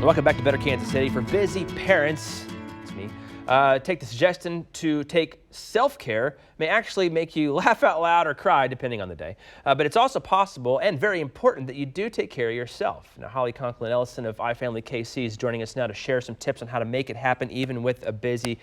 Welcome back to Better Kansas City. For busy parents, it's me, take the suggestion to take self-care may actually make you laugh out loud or cry depending on the day. But it's also possible and very important that you do take care of yourself. Now, Holli Conklin-Ellison of IFamilyKC is joining us now to share some tips on how to make it happen even with a busy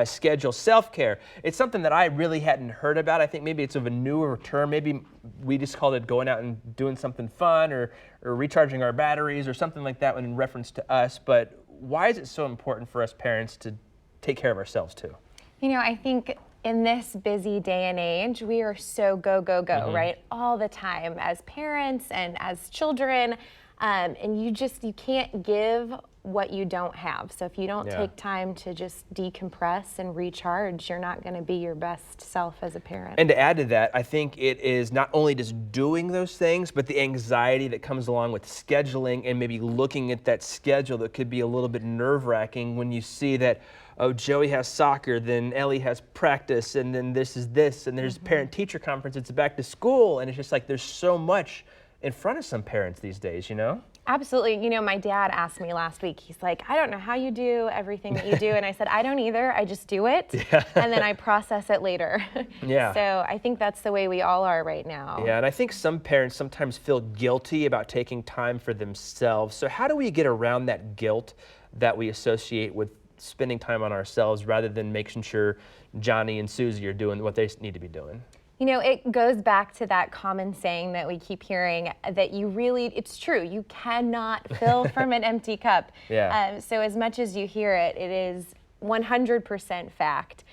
schedule. Self-care, it's something that I really hadn't heard about. I think maybe it's of a newer term. Maybe we just called it going out and doing something fun or recharging our batteries or something like that in reference to us. But why is it so important for us parents to take care of ourselves too? You know, I think in this busy day and age, we are so go, go, go, right? All the time as parents and as children. And you can't give what you don't have. So if you don't take time to just decompress and recharge, you're not going to be your best self as a parent. And to add to that, I think it is not only just doing those things, but the anxiety that comes along with scheduling and maybe looking at that schedule that could be a little bit nerve-wracking when you see that, oh, Joey has soccer, then Ellie has practice, and then this is this, and there's parent-teacher conference, it's back to school, and it's just like there's so much in front of some parents these days, you know? Absolutely. You know, my dad asked me last week, he's like, I don't know how you do everything that you do. And I said, I don't either. I just do it. And then I process it later. So I think that's the way we all are right now. Yeah, and I think some parents sometimes feel guilty about taking time for themselves. So how do we get around that guilt that we associate with spending time on ourselves rather than making sure Johnny and Susie are doing what they need to be doing? You know, it goes back to that common saying that we keep hearing that it's true, you cannot fill from an empty cup. So as much as you hear it, it is 100% fact.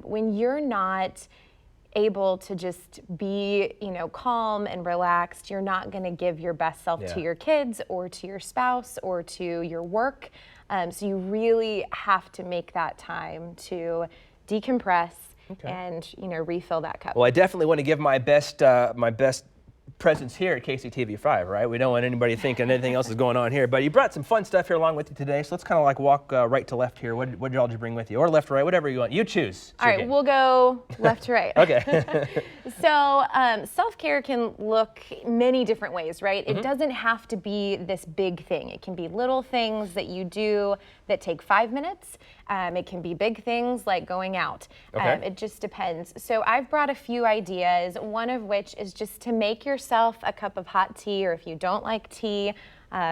When you're not able to just be, calm and relaxed, you're not going to give your best self to your kids or to your spouse or to your work. So you really have to make that time to decompress and refill that cup. Well, I definitely want to give my best presence here at KCTV5, right? We don't want anybody thinking anything else is going on here. But you brought some fun stuff here along with you today, so let's kind of like walk right to left here. What did you bring with you? Or left to right, whatever you want. You choose. All right, we'll go left to right. Okay. So self-care can look many different ways, right? It doesn't have to be this big thing. It can be little things that you do that take 5 minutes. It can be big things like going out. It just depends. So I've brought a few ideas, one of which is just to make yourself a cup of hot tea, or if you don't like tea,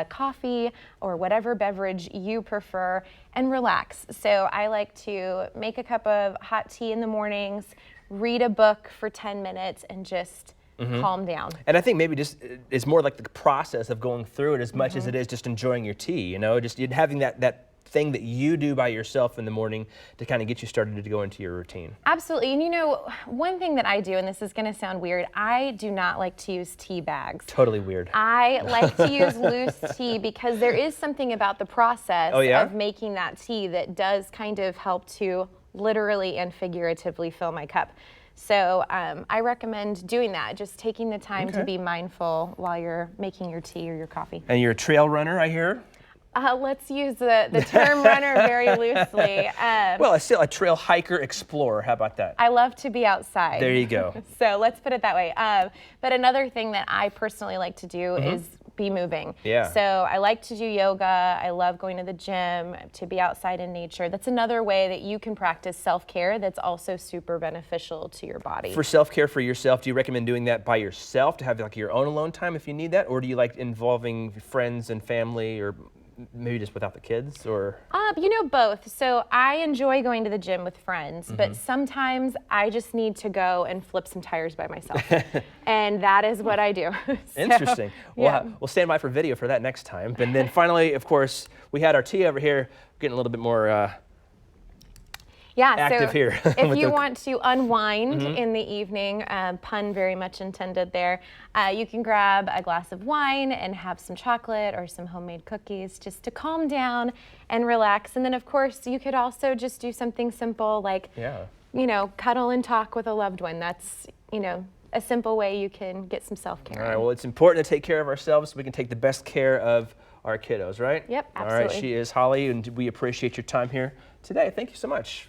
coffee, or whatever beverage you prefer, and relax. So I like to make a cup of hot tea in the mornings, read a book for 10 minutes, and just calm down. And I think maybe just it's more like the process of going through it as much as it is just enjoying your tea, just having that thing that you do by yourself in the morning to kind of get you started to go into your routine. Absolutely. And one thing that I do, and this is going to sound weird, I do not like to use tea bags. Totally weird. I like to use loose tea because there is something about the process of making that tea that does kind of help to literally and figuratively fill my cup. So I recommend doing that, just taking the time to be mindful while you're making your tea or your coffee. And you're a trail runner, I hear? Let's use the term runner very loosely. Well, a trail hiker explorer. How about that? I love to be outside. There you go. So let's put it that way. But another thing that I personally like to do is be moving. So I like to do yoga. I love going to the gym, to be outside in nature. That's another way that you can practice self-care that's also super beneficial to your body. For self-care for yourself, do you recommend doing that by yourself to have like your own alone time if you need that? Or do you like involving friends and family, or maybe just without the kids, or? Both. So I enjoy going to the gym with friends, but sometimes I just need to go and flip some tires by myself. And that is what I do. Interesting. We'll stand by for video for that next time. And then finally, of course, we had our tea over here, getting a little bit more active here. If you want to unwind in the evening, pun very much intended there, you can grab a glass of wine and have some chocolate or some homemade cookies just to calm down and relax. And then, of course, you could also just do something simple like, cuddle and talk with a loved one. That's, a simple way you can get some self-care. All right, well, it's important to take care of ourselves so we can take the best care of our kiddos, right? Yep, absolutely. All right, she is Holli, and we appreciate your time here today. Thank you so much.